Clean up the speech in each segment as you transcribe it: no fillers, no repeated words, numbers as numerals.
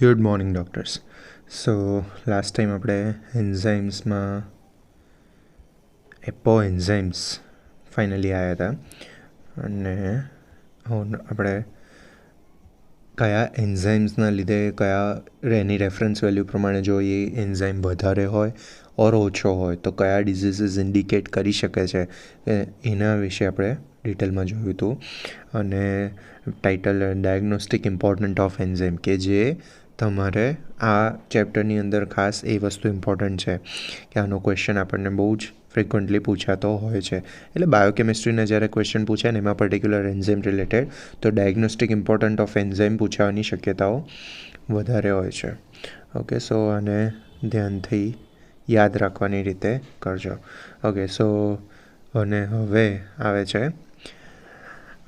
Good morning doctors. So last time આપણે એન્ઝાઇમ્સમાં એપો enzymes finally આવ્યા હતા અને આપણે કયા એન્ઝાઇમ્સના લીધે એની રેફરન્સ વેલ્યુ પ્રમાણે જો એ એન્ઝાઇમ વધારે હોય ઓર ઓછો હોય તો કયા ડિઝીઝીસ ઇન્ડિકેટ કરી શકે છે એના વિશે આપણે ડિટેલમાં જોયું હતું. અને title diagnostic important of enzyme, કે જે તમારે આ ચેપ્ટરની અંદર ખાસ એ વસ્તુ ઇમ્પોર્ટન્ટ છે કે આનો ક્વેશ્ચન આપણને બહુ જ ફ્રિકવન્ટલી પૂછાતો હોય છે. એટલે બાયોકેમિસ્ટ્રીના જ્યારે ક્વેશ્ચન પૂછાય ને એમાં પર્ટિક્યુલર એન્ઝાઇમ રિલેટેડ તો ડાયગ્નોસ્ટિક ઇમ્પોર્ટન્ટ ઓફ એન્ઝાઇમ પૂછાવાની શક્યતાઓ વધારે હોય છે. ઓકે, સો આને ધ્યાનથી યાદ રાખવાની રીતે કરજો. ઓકે, સો અને હવે આવે છે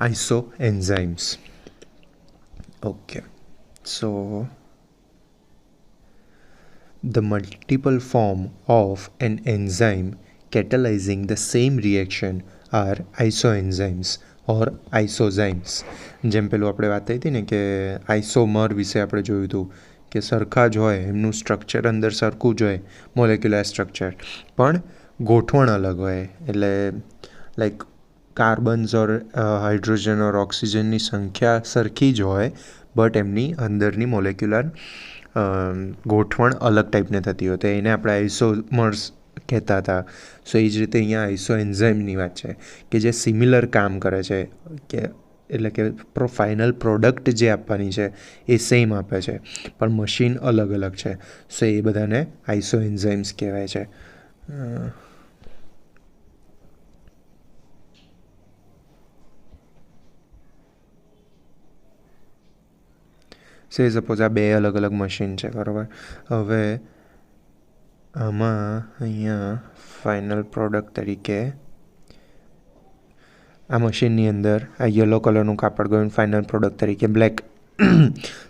isoenzymes. Okay, so the multiple form of an enzyme catalyzing the same reaction are isoenzymes or isozymes. જેમ પેલું આપણે વાત થઈ હતી ને કે આઇસોમર વિશે આપણે જોયું હતું કે સરખા જ હોય, એમનું સ્ટ્રક્ચર અંદર સરખું જ હોય, મોલેક્યુલર સ્ટ્રક્ચર, પણ ગોઠવણ અલગ હોય. એટલે લાઈક કાર્બન્સ ઓર હાઇડ્રોજન ઓર ઓક્સિજનની સંખ્યા સરખી જ હોય, બટ એમની અંદરની મોલેક્યુલર ગોઠવણ અલગ ટાઈપની થતી હોય, તો એને આપણે આઇસોમર્સ કહેતા હતા. સો એ જ રીતે અહીંયા આઇસો એન્ઝાઇમની વાત છે કે જે સિમિલર કામ કરે છે, કે એટલે કે ફાઇનલ પ્રોડક્ટ જે આપવાની છે એ સેમ આપે છે પણ મશીન અલગ અલગ છે. સો એ બધાને આઇસો એન્ઝાઇમ્સ કહેવાય છે. સે સપોઝ આ બે અલગ અલગ મશીન છે, બરાબર. હવે આમાં અહીંયા ફાઇનલ પ્રોડક્ટ તરીકે આ મશીનની અંદર આ યલો કલરનું કાપડ ગયું, ફાઇનલ પ્રોડક્ટ તરીકે બ્લેક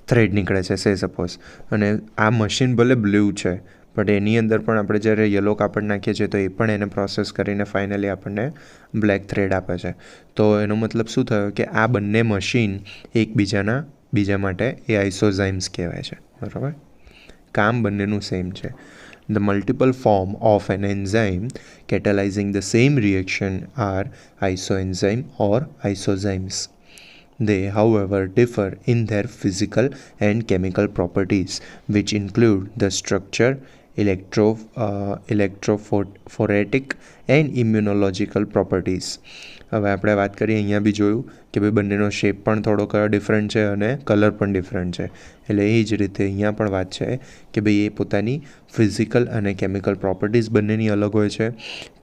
થ્રેડ નીકળે છે સે સપોઝ. અને આ મશીન ભલે બ્લુ છે બટ એની અંદર પણ આપણે જ્યારે યલો કાપડ નાખીએ છીએ તો એ પણ એને પ્રોસેસ કરીને ફાઇનલી આપણને બ્લેક થ્રેડ આપે છે. તો એનો મતલબ શું થયો કે આ બંને મશીન બીજા માટે એ આઇસોઝાઇમ્સ કહેવાય છે, બરાબર. કામ બંનેનું સેમ છે. The multiple form of an enzyme catalyzing the same reaction are isoenzyme or isozymes. They, however, differ in their physical and chemical properties, which include the structure, electrophoretic and immunological properties. હવે આપણે વાત કરીએ, અહીંયા બી જોયું કે ભાઈ બંનેનો shape પણ થોડોક ડિફરન્ટ છે અને કલર પણ ડિફરન્ટ છે. એટલે એ જ રીતે અહીંયા પણ વાત છે કે ભાઈ એ પોતાની ફિઝિકલ અને કેમિકલ પ્રોપર્ટીઝ બંનેની અલગ હોય છે,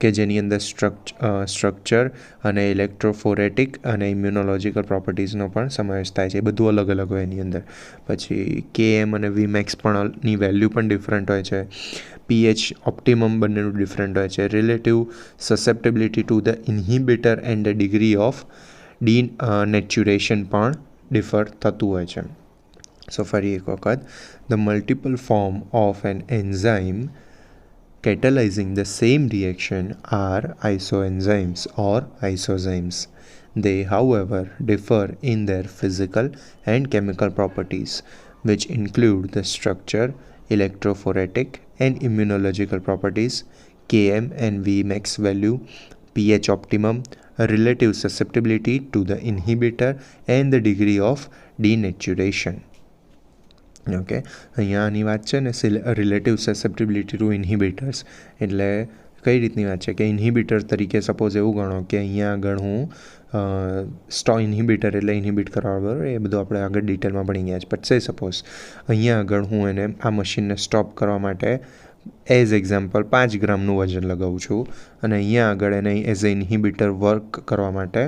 કે જેની અંદર સ્ટ્રક્ચર અને ઇલેક્ટ્રોફોરેટિક અને ઇમ્યુનોલોજીકલ પ્રોપર્ટીઝનો પણ સમાવેશ થાય છે. એ બધું અલગ અલગ હોય એની અંદર. પછી KM અને Vmax પણની વેલ્યુ પણ ડિફરન્ટ હોય છે. pH ઓપ્ટિમમ બંનેનું ડિફરન્ટ હોય છે. Relative susceptibility to the inhibitor and the degree of denaturation પણ ડિફર થતું હોય છે. સો ફરી એક વખત, the multiple form of an enzyme catalyzing the same reaction are isoenzymes or isozymes. They, however, differ in their physical and chemical properties, which include the structure, electrophoretic and immunological properties, Km and Vmax value, pH optimum, relative susceptibility to the inhibitor and the degree of denaturation. Okay, અહીંયા આની વાત છે ને relative susceptibility to ઇન્હિબિટર્સ. એટલે કઈ રીતની વાત છે કે ઇન્હિબિટર તરીકે સપોઝ એવું ગણો કે અહીંયા આગળ હું ઇન્હિબિટર એટલે ઇન્હિબિટ કરવા, બરાબર, એ બધું આપણે આગળ ડિટેલમાં ભણી ગયા છે. બટ સે સપોઝ અહીંયા આગળ હું એને આ મશીનને સ્ટોપ કરવા માટે એઝ એક્ઝામ્પલ 5 ગ્રામનું વજન લગાવું છું અને અહીંયા આગળ એને એઝ એ ઇન્હિબિટર વર્ક કરવા માટે,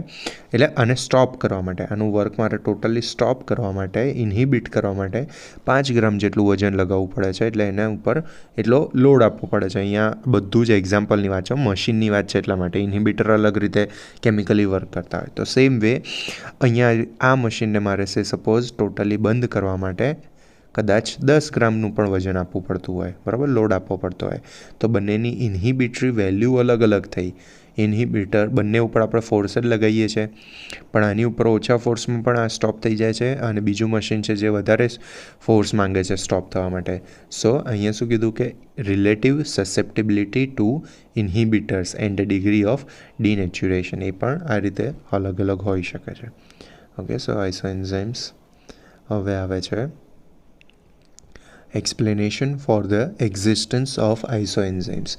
એટલે આને સ્ટોપ કરવા માટે, આનું વર્ક મારે ટોટલી સ્ટોપ કરવા માટે, ઇન્હિબિટ કરવા માટે 5 ગ્રામ જેટલું વજન લગાવવું પડે છે. એટલે એના ઉપર એટલો લોડ આપવો પડે છે. અહીંયા બધું જ એક્ઝામ્પલની વાત છે, મશીનની વાત છે, એટલા માટે ઇન્હિબિટર અલગ રીતે કેમિકલી વર્ક કરતા હોય. તો સેમ વે અહીંયા આ મશીનને મારે સપોઝ ટોટલી બંધ કરવા માટે કદાચ 10 ગ્રામનું પણ વજન આપવું પડતું હોય, બરાબર, લોડ આપવો પડતો હોય. તો બંનેની ઇન્હિબિટરી વેલ્યુ અલગ અલગ થઈ ઇન્હિબિટર બંને ઉપર આપણે ફોર્સ જ લગાવીએ છીએ, પણ આની ઉપર ઓછા ફોર્સમાં પણ આ સ્ટોપ થઈ જાય છે અને બીજું મશીન છે જે વધારે ફોર્સ માંગે છે સ્ટોપ થવા માટે. સો અહીંયા શું કીધું કે relative susceptibility to inhibitors and degree of denaturation એ પણ આ રીતે અલગ અલગ હોઈ શકે છે. Okay, so isoenzymes. હવે આવે છે explanation for the existence of isoenzymes.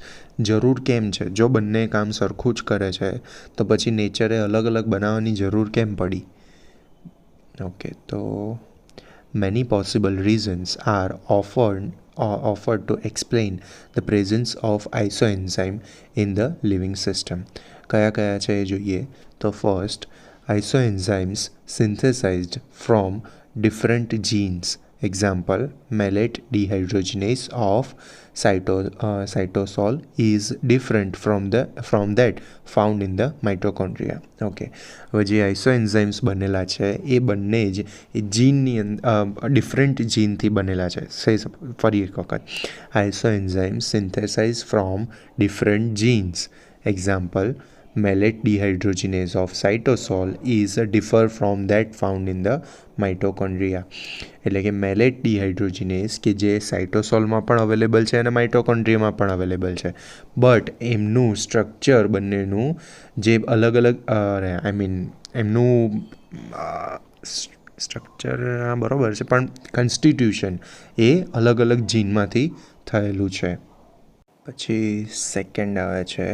જરૂર કેમ છે? જો બંને કામ સરખું જ કરે છે તો પછી નેચરે અલગ અલગ બનાવવાની જરૂર કેમ પડી? ઓકે, તો many possible reasons are offered to explain the presence of isoenzyme in the living system. કયા કયા છે એ જોઈએ તો first, isoenzymes synthesized from different genes. Example, malate dehydrogenase of cytosol is different from that found in the mitochondria. Okay, હવે જે આઇસોએન્ઝાઇમ્સ બનેલા છે એ બંને જ જીનની ડિફરન્ટ જીનથી બનેલા છે. ફરી એક વખત, isoenzymes synthesize from different genes. Example, malate dehydrogenase of cytosol is differ from that found in the mitochondria. એટલે કે malate dehydrogenase કે જે સાઇટોસોલમાં પણ અવેલેબલ છે અને માઇટોકોન્ડ્રિયામાં પણ અવેલેબલ છે, બટ એમનું સ્ટ્રક્ચર બંનેનું જે અલગ અલગ એમનું સ્ટ્રક્ચર બરાબર છે પણ કન્સ્ટિટ્યુશન એ અલગ અલગ જીનમાંથી થયેલું છે. પછી સેકન્ડ આવે છે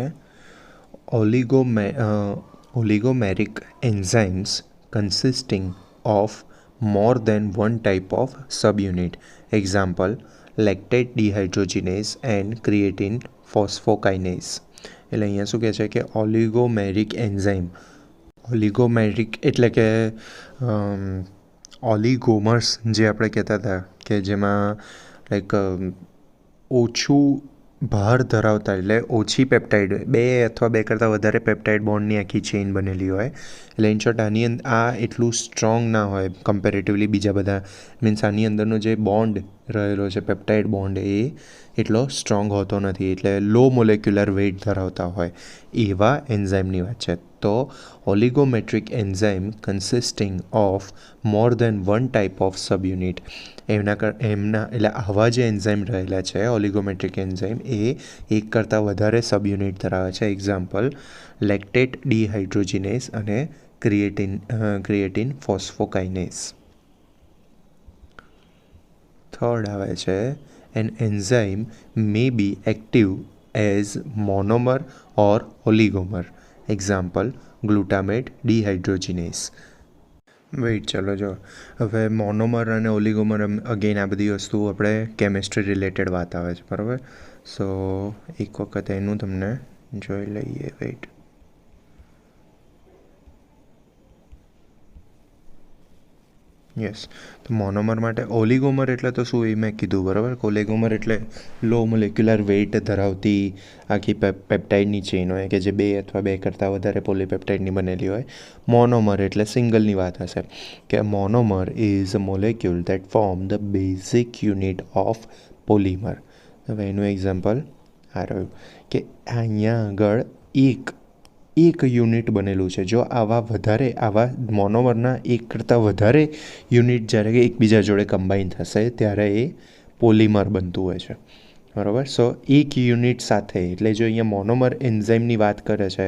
oligomeric enzymes consisting of more than one type of subunit. Example, lactate dehydrogenase and creatine phosphokinase. એટલે અહીંયા શું કહે છે કે ઓલિગોમેરિક એન્ઝાઇમ. ઓલિગોમેરિક એટલે કે ઓલિગોમર્સ જે આપણે કહેતા હતા કે જેમાં લાઈક ઓછું ભાર ધરાવતા એટલે ઓછી પેપ્ટાઇડ, બે અથવા બે કરતાં વધારે પેપ્ટાઇડ બોન્ડની આખી ચેઇન બનેલી હોય. એટલે ઇન શોર્ટ આની અંદર આ એટલું સ્ટ્રોંગ ના હોય કમ્પેરેટિવલી બીજા બધા, મીન્સ આની અંદરનો જે બોન્ડ રહેલો છે પેપ્ટાઇડ બોન્ડ એ એટલો સ્ટ્રોંગ હોતો નથી, એટલે લો મોલેક્યુલર વેઇટ ધરાવતા હોય એવા એન્ઝાઇમની વાત છે. તો oligomeric enzyme consisting of more than one type of subunit, એમના એટલે આવા જે એન્ઝાઇમ રહેલા છે ઓલિગોમેટ્રિક એન્ઝાઇમ એ એક કરતાં વધારે સબયુનિટ ધરાવે છે. એક્ઝામ્પલ, લેક્ટેટ ડિહાઇડ્રોજિનેઝ અને ક્રિએટિન ફોસ્ફોકાઇનેઝ. થર્ડ આવે છે an enzyme may be active as monomer or oligomer. Example, glutamate dehydrogenase. Wait ચલો જો, હવે મોનોમર અને ઓલિગોમર અગેન આ બધી વસ્તુ આપણે કેમિસ્ટ્રી રિલેટેડ વાત આવે છે, બરાબર. સો એક વખત એનું તમને જોઈ લઈએ. વેઇટ, યસ, તો મોનોમર માટે ઓલિગોમર એટલે તો શું એ મેં કીધું, બરાબર. ઓલિગોમર એટલે લો મોલેક્યુલર વેઇટ ધરાવતી આખી પેપ્ટાઇડની ચેઇન હોય કે જે બે અથવા બે કરતાં વધારે પોલીપેપ્ટાઇડની બનેલી હોય. મોનોમર એટલે સિંગલની વાત હશે કે monomer is a molecule that form the basic unit of polymer. હવે એનું એક્ઝામ્પલ આ રહ્યું કે અહીંયા આગળ એક યુનિટ બનેલું છે. જો આવા મોનોમરના એક કરતાં વધારે યુનિટ જ્યારે કે એકબીજા જોડે કમ્બાઈન થશે ત્યારે એ પોલીમર બનતું હોય છે, બરાબર. સો એક યુનિટ સાથે, એટલે જો અહીંયા મોનોમર એન્ઝાઇમની વાત કરે છે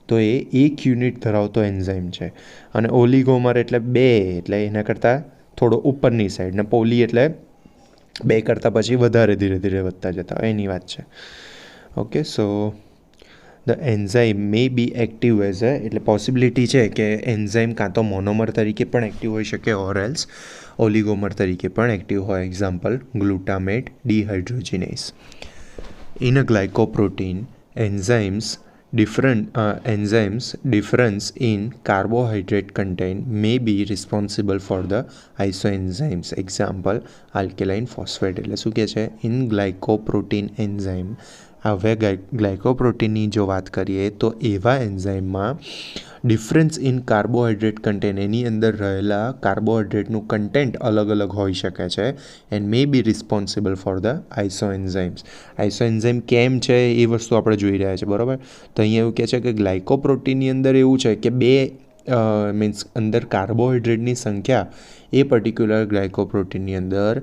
તો એ એક યુનિટ ધરાવતો એન્ઝાઇમ છે, અને ઓલિગોમર એટલે બે, એટલે એના કરતાં થોડો ઉપરની સાઈડ, ને પોલી એટલે બે કરતાં પછી વધારે ધીરે ધીરે વધતા જતા હોય એની વાત છે. Okay, so the enzyme may be active as એટલે પોસિબિલિટી છે કે એન્ઝાઇમ કાં તો મોનોમર તરીકે પણ એક્ટિવ હોઈ શકે ઓર એલ્સ ઓલિગોમર તરીકે પણ એક્ટિવ હોય. Example, glutamate dehydrogenase. In a glycoprotein enzymes difference in carbohydrate content may be responsible for the isoenzymes. Example, alkaline phosphate. એટલે શું કહે છે? In glycoprotein enzyme. હવે ગ્લાયકોપ્રોટીનની જો વાત કરીએ તો એવા એન્ઝાઇમમાં ડિફરન્સ ઇન કાર્બોહાઈડ્રેટ કન્ટેન્ટ, એની અંદર રહેલા કાર્બોહાઈડ્રેટનું કન્ટેન્ટ અલગ અલગ હોઈ શકે છે and may be responsible for the isoenzymes. Isoenzyme કેમ છે એ વસ્તુ આપણે જોઈ રહ્યા છીએ, બરાબર. તો અહીંયા એવું કહે છે કે ગ્લાયકોપ્રોટીનની અંદર એવું છે કે બે મીન્સ અંદર કાર્બોહાઈડ્રેટની સંખ્યા, એ પર્ટિક્યુલર ગ્લાયકોપ્રોટીનની અંદર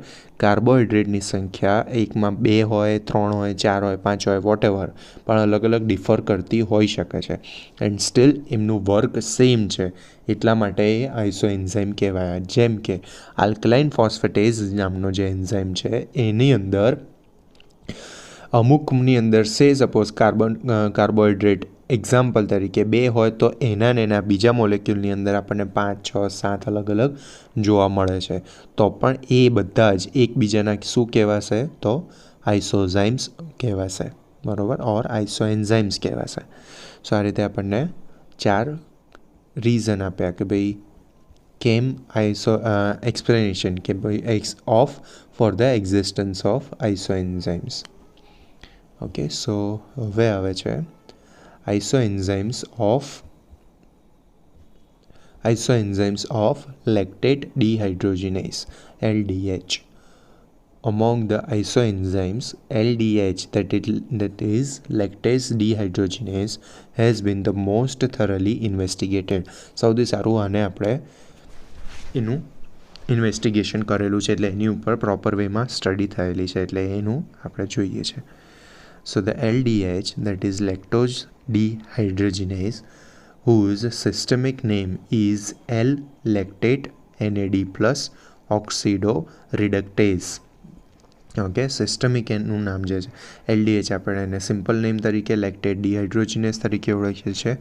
કાર્બોહાઈડ્રેટની સંખ્યા એકમાં 2 હોય, 3 હોય, 4 હોય, 5 હોય, વોટેવર, પણ અલગ અલગ ડિફર કરતી હોઈ શકે છે એન્ડ સ્ટીલ એમનું વર્ક સેમ છે. એટલા માટે એ આઇસોએન્ઝાઇમ કહેવાય. જેમ કે આલ્કલાઇન ફોસ્ફેટેઝ નામનો જે એન્ઝાઇમ છે એની અંદર અમુકની અંદર સપોઝ કાર્બોહાઈડ્રેટ એક્ઝામ્પલ તરીકે 2 હોય તો એના બીજા મોલેક્યુલની અંદર આપણને 5, 6, 7 અલગ અલગ જોવા મળે છે. તો પણ એ બધા જ એકબીજાના શું કહેવાશે? તો આઇસોઝાઇમ્સ કહેવાશે, બરાબર, ઓર આઇસોએન્ઝાઇમ્સ કહેવાશે. સો આ રીતે આપણને 4 રીઝન આપ્યા કે ભાઈ કેમ એક્સપ્લેનેશન કે ભાઈ of for the existence of isoenzymes. Okay, so હવે આવે છે isoenzymes of lactate dehydrogenase LDH. Among the isoenzymes, LDH, that is lactase dehydrogenase, has been the most thoroughly investigated. સૌથી સારું આને આપણે એનું ઇન્વેસ્ટિગેશન કરેલું છે, એટલે એની ઉપર પ્રોપર વેમાં સ્ટડી થયેલી છે, એટલે એનું આપણે જોઈએ છે. So the LDH, that is lactose dehydrogenase, whose systemic name is L-lactate NAD plus oxidoreductase. Okay, systemic એનું નામ જે છે LDH, આપણે એને સિમ્પલ નેમ તરીકે લેક્ટેટ ડિહાઇડ્રોજિનેસ તરીકે ઓળખીએ છીએ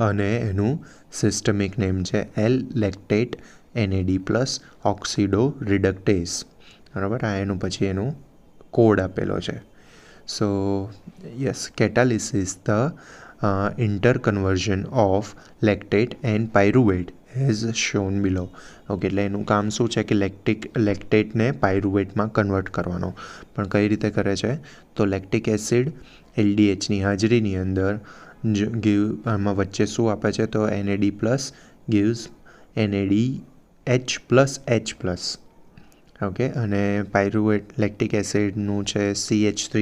અને એનું સિસ્ટમિક નેમ છે L-lactate NAD plus oxidoreductase, બરાબર. આ એનું પછી એનું કોડ આપેલો છે. So yes, catalysis the interconversion of lactate and pyruvate as shown below. Okay, એટલે એનું કામ શું છે કે લેક્ટેટને પાયરુવેટમાં કન્વર્ટ કરવાનો. પણ કઈ રીતે કરે છે? તો લેક્ટિક એસિડ LDHની હાજરીની અંદર આમાં વચ્ચે શું આપે છે? તો NAD plus gives NADH plus H plus. Okay, અને પાયરુવેટ લેક્ટિક એસિડનું છે CH3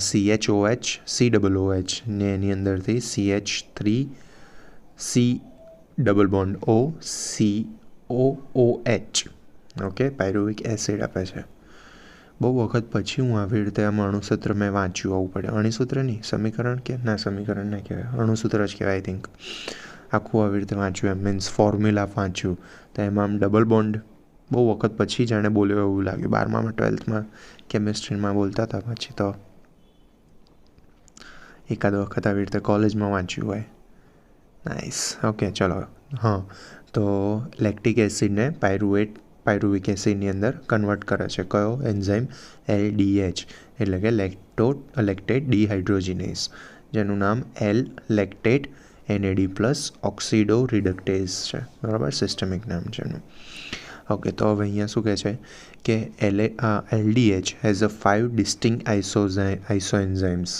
CHOH COOH ને એની અંદરથી CH3 C double bond O COOH. Okay, pyruvic acid આપે છે. બહુ વખત પછી હું આવી રીતે આમ અણુસૂત્ર મેં વાંચ્યું આવવું પડે. અણુસૂત્ર નહીં, સમીકરણ કે ના, સમીકરણ ના કહેવાય, અણુસૂત્ર જ કહેવાય. આઈ થિંક આખું આવી રીતે વાંચ્યું, એમ મીન્સ ફોર્મ્યુલા વાંચ્યું, તો એમાં આમ ડબલ બોન્ડ બહુ વખત પછી જાણે બોલ્યો એવું લાગ્યું. 12માં 12થમાં કેમિસ્ટ્રીમાં બોલતા હતા, પછી તો એકાદ વખત આવી રીતે કોલેજમાં વાંચ્યું હોય. નાઇસ. ઓકે, ચલો. હા, તો લેક્ટિક એસિડને પાયરુવિક એસિડની અંદર કન્વર્ટ કરે છે. કયો એન્ઝાઇમ? LDH, એટલે કે લેક્ટેટ ડિહાઇડ્રોજિનેસ, જેનું નામ L-lactate NAD પ્લસ ઓક્સિડોરિડક્ટેઝ છે, બરાબર, સિસ્ટમિક નામ છે એનું. ઓકે, તો હવે અહીંયા શું કહે છે કે LDH હેઝ અ 5 ડિસ્ટિંક્ટ આઇસોએન્ઝાઇમ્સ,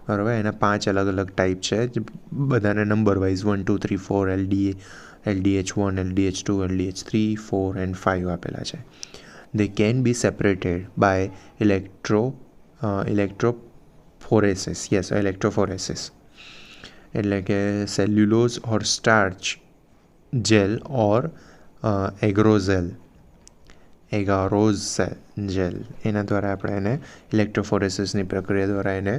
બરાબર. એના 5 અલગ અલગ ટાઈપ છે, બધાને number wise 1, 2, 3, 4 LDH1, LDH2, LDH3, 4 and 5 આપેલા છે. They can be separated by electrophoresis. Yes, electrophoresis, એટલે કે સેલ્યુલોઝ ઓર સ્ટાર્ચ જેલ ઓર એગ્રોઝેલ જેલ, એના દ્વારા આપણે એને ઇલેક્ટ્રોફોરેસિસની પ્રક્રિયા દ્વારા એને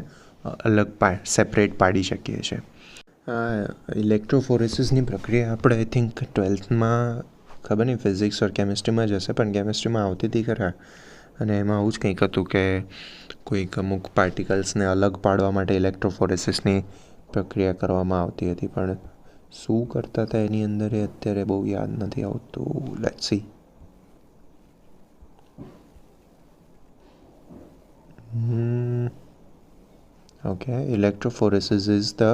અલગ સેપરેટ પાડી શકીએ છીએ. ઇલેક્ટ્રોફોરેસિસની પ્રક્રિયા આપણે આઈ થિંક 12થમાં, ખબર નહીં ફિઝિક્સ ઓર કેમિસ્ટ્રીમાં જ હશે, પણ કેમિસ્ટ્રીમાં આવતી હતી ખરા. અને એમાં આવું જ કંઈક હતું કે કોઈક અમુક પાર્ટિકલ્સને અલગ પાડવા માટે ઇલેક્ટ્રોફોરેસિસની પ્રક્રિયા કરવામાં આવતી હતી, પણ શું કરતા હતા એની અંદર એ અત્યારે બહુ યાદ નથી આવતું. Let's see. Okay, electrophoresis is the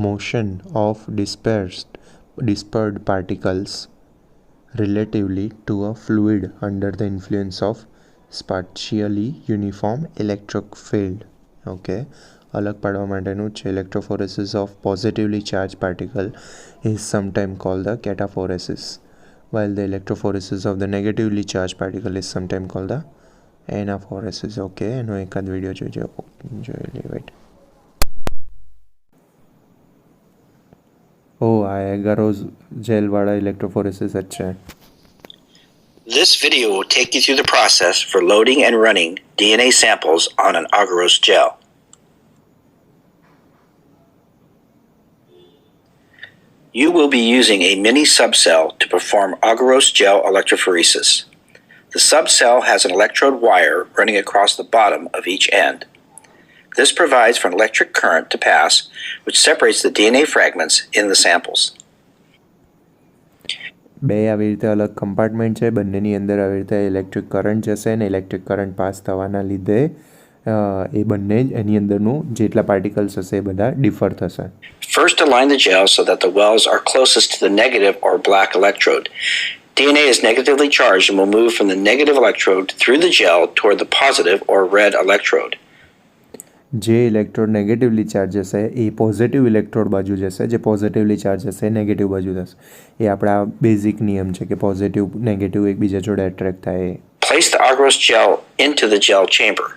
motion of dispersed particles relatively to a fluid under the influence of spatially uniform electric field. Okay, અલગ પાડવા માટેનું છે. Electrophoresis of positively charge particle is sometime called the cataphoresis, while the electrophoresis of the negatively charged particle is sometimes called the anaphoresis. Okay, એનો એકાદ video જોઈ લે. Weight, આ એગારોઝ જેલવાળા electrophoresis જ છે. This video will take you through the process for loading and running DNA samples on an agarose gel. You will be using a mini subcell to perform agarose gel electrophoresis. The subcell has an electrode wire running across the bottom of each end. This provides for an electric current to pass, which separates the DNA fragments in the samples. બે આવી રીતે અલગ compartment છે, બંનેની અંદર આવી રીતે electric current જશે અને ઇલેક્ટ્રિક કરંટ પાસ થવાના લીધે એ બંને એની અંદરનું જેટલા પાર્ટિકલ્સ હશે એ બધા ડિફર થશે. First, align the gel so that the wells are closest to the negative or black electrode. DNA is negatively charged and will move from the negative electrode through the gel toward the positive or red electrode. જે electrode negatively charge હશે એ positive electrode બાજુ જશે, જે positively charge હશે એ negative બાજુ જશે. એ આપણા બેઝિક નિયમ છે કે પોઝિટિવ નેગેટિવ એકબીજા જોડે એટ્રેક્ટ થાય. Place the agarose gel into the gel chamber.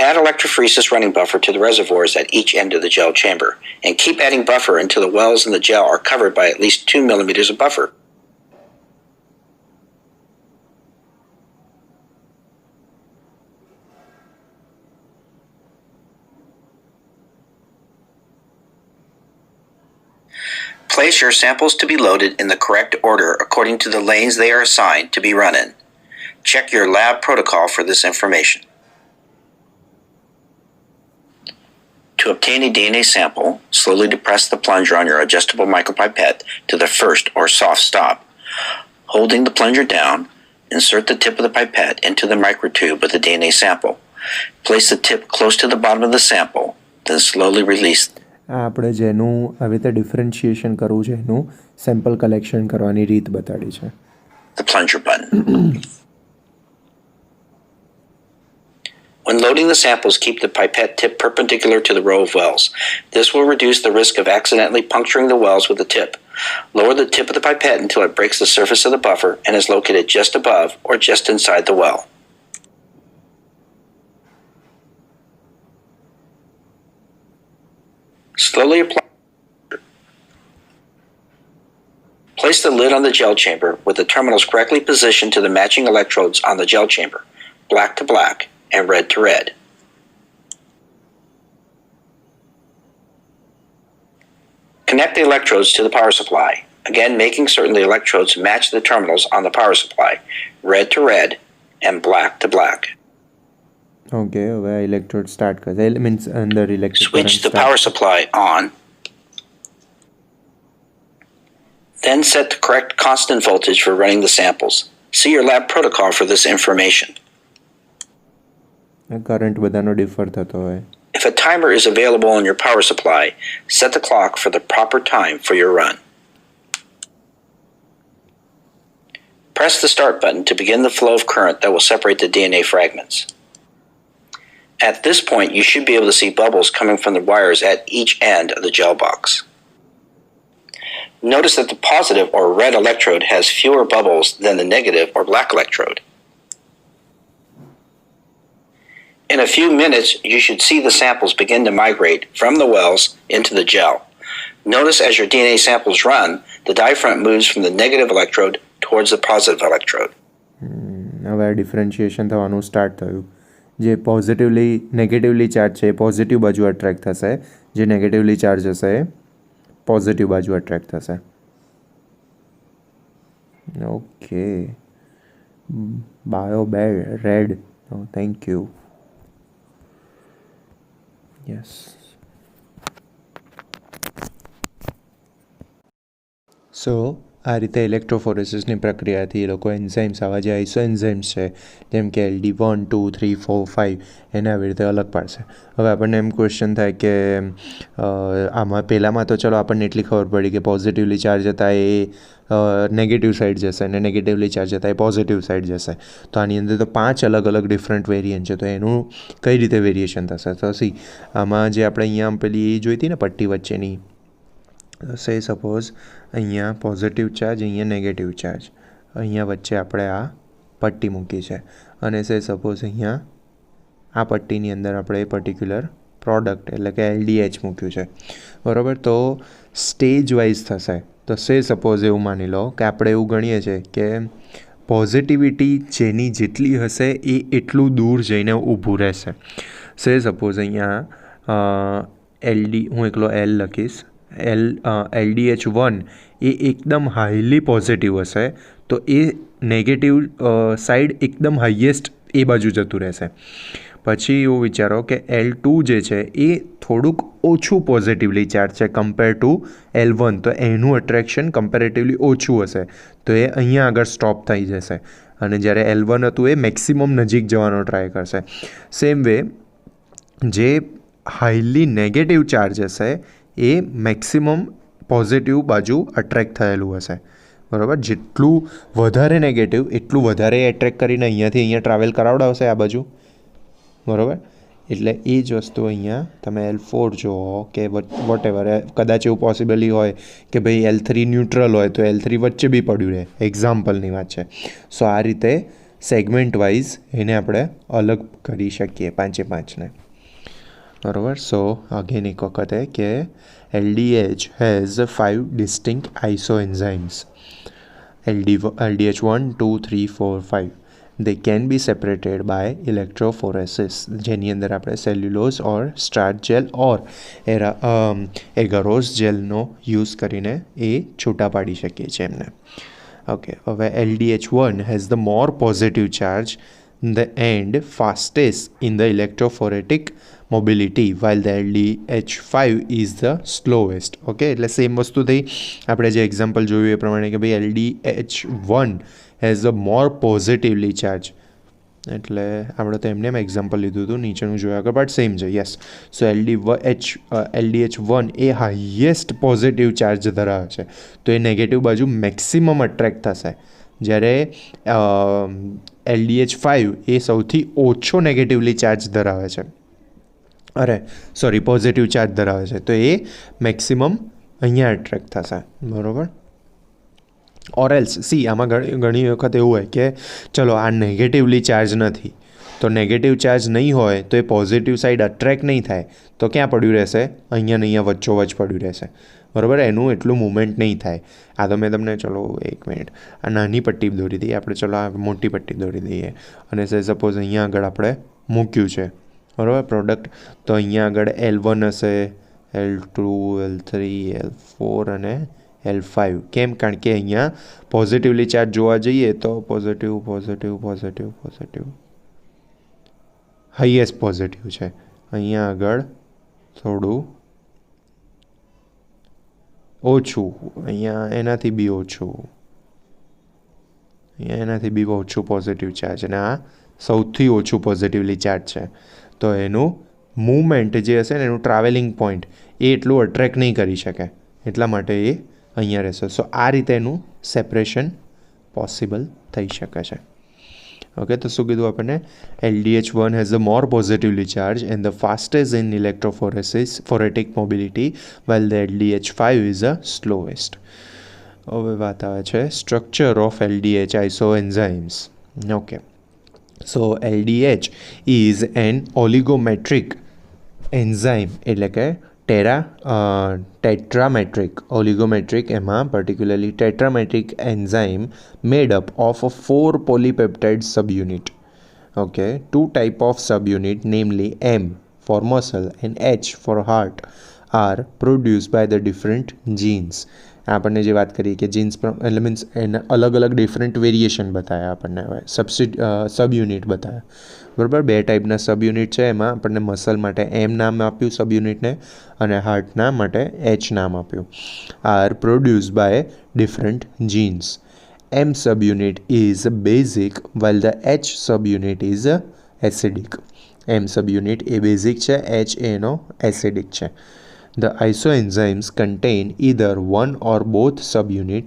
Add electrophoresis running buffer to the reservoirs at each end of the gel chamber, and keep adding buffer until the wells in the gel are covered by at least 2 millimeters of buffer. Place your samples to be loaded in the correct order according to the lanes they are assigned to be run in. Check your lab protocol for this information. To obtain a DNA sample, slowly depress the plunger on your adjustable micropipette to the first or soft stop. Holding the plunger down, insert the tip of the pipette into the microtube with the DNA sample. Place the tip close to the bottom of the sample, then slowly release. આપણે જેનું આવી રીતે differentiation કરવું છે એનું sample collection કરવાની રીત બતાડી છે. The plunger button. When loading the samples, keep the pipette tip perpendicular to the row of wells. This will reduce the risk of accidentally puncturing the wells with the tip. Lower the tip of the pipette until it breaks the surface of the buffer and is located just above or just inside the well. Slowly apply. Place the lid on the gel chamber with the terminals correctly positioned to the matching electrodes on the gel chamber, black to black and red to red. Connect the electrodes to the power supply, again making certain the electrodes match the terminals on the power supply, red to red and black to black. Okay, હવે electrode start કરે means અંદર electric Switch the power supply on. Then set the correct constant voltage for running the samples. See your lab protocol for this information. Current બધાનો differ થતો હોય. If a timer is available on your power supply, set the clock for the proper time for your run. Press the start button to begin the flow of current that will separate the DNA fragments. At this point, you should be able to see bubbles coming from the wires at each end of the gel box. Notice that the positive or red electrode has fewer bubbles than the negative or black electrode. In a few minutes, you should see the samples begin to migrate from the wells into the gel. Notice as your DNA samples run, the dye front moves from the negative electrode towards the positive electrode. હવે differentiation થવાનું start થયું. જે negatively charge છે એ positive બાજુ attract થશે, જે negatively charge હશે એ પોઝિટિવ બાજુ અટ્રેક્ટ થશે. Okay, Bio Rad, thank you. Yes. So આ રીતે ઇલેક્ટ્રોફોરેસિસની પ્રક્રિયાથી એ લોકો એન્ઝાઇમ્સ, આવા જે આઈસો એન્ઝાઇમ્સ છે જેમ કે LD1, 2, 3, 4, 5, એને આવી રીતે અલગ પાડશે. હવે આપણને એમ ક્વેશ્ચન થાય કે આમાં પહેલાંમાં તો ચલો આપણને એટલી ખબર પડી કે પોઝિટિવલી ચાર્જ હતા એ નેગેટિવ સાઈડ જશે અને નેગેટિવલી ચાર્જ હતા એ પોઝિટિવ સાઈડ જશે. તો આની અંદર તો 5 અલગ અલગ ડિફરન્ટ વેરિયન્ટ છે. તો એનું કઈ રીતે વેરિએશન થશે? તો આમાં જે આપણે અહીંયા પેલી એ જોઈ હતી ને પટ્ટી વચ્ચેની, સે સપોઝ અહીંયા પોઝિટિવ ચાર્જ, અહીંયા નેગેટિવ ચાર્જ, અહીંયા વચ્ચે આપણે આ પટ્ટી મૂકી છે અને સે સપોઝ અહીંયા આ પટ્ટીની અંદર આપણે એ પર્ટિક્યુલર પ્રોડક્ટ એટલે કે LDH મૂક્યું છે, બરાબર. તો સ્ટેજ વાઇઝ થશે. તો સે સપોઝ એવું માની લો કે આપણે એવું ગણીએ છીએ કે પોઝિટિવિટી જેની જેટલી હશે એ એટલું દૂર જઈને ઊભું રહેશે. સે સપોઝ અહીંયા હું એકલો L લખીશ. LDH1 એ એકદમ હાઈલી પોઝિટિવ હશે તો એ નેગેટિવ સાઈડ એકદમ હાઈએસ્ટ એ બાજુ જતું રહેશે. પછી એવું વિચારો કે L2 જે છે એ થોડુંક ઓછું પોઝિટિવલી ચાર્જ છે કમ્પેર ટુ L1, તો એનું અટ્રેક્શન કમ્પેરેટિવલી ઓછું હશે તો એ અહીંયા આગળ સ્ટોપ થઈ જશે અને જ્યારે L1 હતું એ મેક્સિમમ નજીક જવાનો ટ્રાય કરશે. સેમ વે જે હાઈલી નેગેટિવ ચાર્જ હશે એ મેક્સિમમ પોઝિટિવ બાજુ અટ્રેક્ટ થયેલું હશે, બરાબર. જેટલું વધારે નેગેટિવ એટલું વધારે એટ્રેક્ટ કરીને અહીંયાથી અહીંયા ટ્રાવેલ કરાવડાવશે આ બાજુ, બરાબર. એટલે એ જ વસ્તુ અહીંયા તમે L4 જુઓ કે વોટેવર, કદાચ એવું પોસિબલી હોય કે ભાઈ L3 ન્યુટ્રલ હોય તો L3 વચ્ચે બી પડ્યું રહે, એક્ઝામ્પલની વાત છે. સો આ રીતે સેગમેન્ટ વાઇઝ એને આપણે અલગ કરી શકીએ 5-5ને, બરાબર. સો અગેન એક વખતે કે LDH has 5 distinct isoenzymes, LDH1, 2, 3, 4, 5. They can be separated by electrophoresis, જેની અંદર આપણે સેલ્યુલોઝ ઓર સ્ટાર્ચ જેલ ઓર એગારોઝ જેલનો યુઝ કરીને એ છૂટા પાડી શકીએ છીએ એમને. ઓકે, હવે LDH1 has the more positive charge and fastest in the electrophoretic mobility while the LDH5 is the slowest. Okay, એટલે સેમ વસ્તુ થઈ. આપણે જે એક્ઝામ્પલ જોયું એ પ્રમાણે કે ભાઈ LDH1 has a more positively charge, એટલે આપણે તો એમને એમ એક્ઝામ્પલ લીધું હતું, નીચેનું જોયા આગળ બટ સેમ છે. યસ. સો LDH1 એ હાઈએસ્ટ પોઝિટિવ ચાર્જ ધરાવે છે તો એ નેગેટિવ બાજુ મેક્સિમમ અટ્રેક્ટ થશે, જ્યારે LDH5 એ સૌથી ઓછો નેગેટિવલી ચાર્જ ધરાવે છે, પોઝિટિવ ચાર્જ ધરાવે છે તો એ મેક્સિમમ અહીંયા એટ્રેક્ટ થશે, બરાબર. ઓર એલ્સ આમાં ઘણી વખત એવું હોય કે ચલો આ નેગેટિવલી ચાર્જ નથી, તો નેગેટિવ ચાર્જ નહીં હોય તો એ પોઝિટિવ સાઈડ અટ્રેક્ટ નહીં થાય તો ક્યાં પડ્યું રહેશે? અહીંયા ને અહીંયા વચ્ચોવચ્ચ પડ્યું રહેશે, બરાબર. એનું એટલું મૂવમેન્ટ નહીં થાય. આ તો મેં તમને ચલો એક મિનિટ આ નાની પટ્ટી દોરી દઈએ આપણે, ચલો આ મોટી પટ્ટી દોરી દઈએ અને સપોઝ અહીંયા આગળ આપણે મૂક્યું છે, બરાબર, પ્રોડક્ટ. તો અહીંયા આગળ L1 હશે, L2, L3, L4 અને L5. કેમ? કારણ કે અહીંયા પોઝિટિવલી ચાર્જ જોવા જઈએ તો પોઝિટિવ હાઈએસ્ટ પોઝિટિવ છે, અહીંયા આગળ થોડું ઓછું, અહીંયા એનાથી બી ઓછું પોઝિટિવ ચાર્જ અને આ સૌથી ઓછું પોઝિટિવલી ચાર્જ છે. તો એનું મૂવમેન્ટ જે હશે ને એનું ટ્રાવેલિંગ પોઈન્ટ એ એટલું અટ્રેક્ટ નહીં કરી શકે, એટલા માટે એ અહીંયા રહેશે. સો આ રીતે એનું સેપરેશન પોસિબલ થઈ શકે છે. ઓકે, તો શું કીધું આપણને? LDH1 has a more positively charge and the fastest in electrophoretic mobility while the LDH5 is the slowest. હવે વાત આવે છે structure of LDH isoenzymes. Okay, so LDH is an oligometric enzyme, એટલે કે tetrametric, oligometric એમાં particularly tetrametric enzyme made up of 4 polypeptide subunit. Okay, 2 type of subunit, namely M for muscle and H for heart, are produced by the different genes આપણને જે વાત કરીએ કે jeans એટલે means એના અલગ અલગ ડિફરન્ટ વેરિએશન બતાવ્યા આપણને હવે સબ યુનિટ બતાવ્યા બરાબર. 2 ટાઈપના સબ યુનિટ છે. એમાં આપણને મસલ માટે એમ નામ આપ્યું સબ યુનિટને અને હાર્ટના માટે એચ નામ આપ્યું. Are produce by different genes. M subunit is basic while the H subunit is acidic. M subunit A basic છે, H એનો acidic છે. The isoenzymes contain either one or both subunit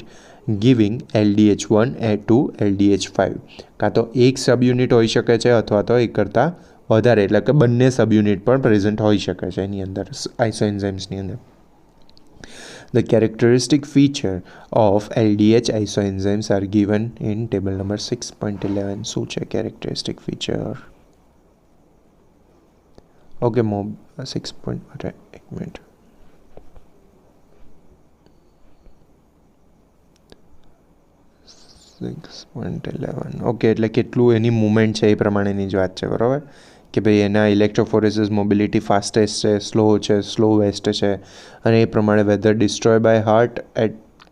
giving LDH1 to LDH5. કાં તો એક subunit હોઈ શકે છે અથવા તો એક કરતાં વધારે એટલે કે બંને સબયુનિટ પણ પ્રેઝન્ટ હોઈ શકે છે એની અંદર આઇસોએન્ઝાઇમ્સની અંદર. The characteristic feature of LDH isoenzymes are given in table number 6.11. શું છે characteristic feature? Okay, mob 6. એક મિનિટ. ઓકે, એટલે કેટલું એની મુવમેન્ટ છે એ પ્રમાણેની જ વાત છે બરાબર. કે ભાઈ એના ઇલેક્ટ્રોફોરેસિસ મોબિલિટી ફાસ્ટેસ્ટ છે, સ્લો વેસ્ટ છે, અને એ પ્રમાણે વેધર ડિસ્ટ્રોય બાય હાર્ટ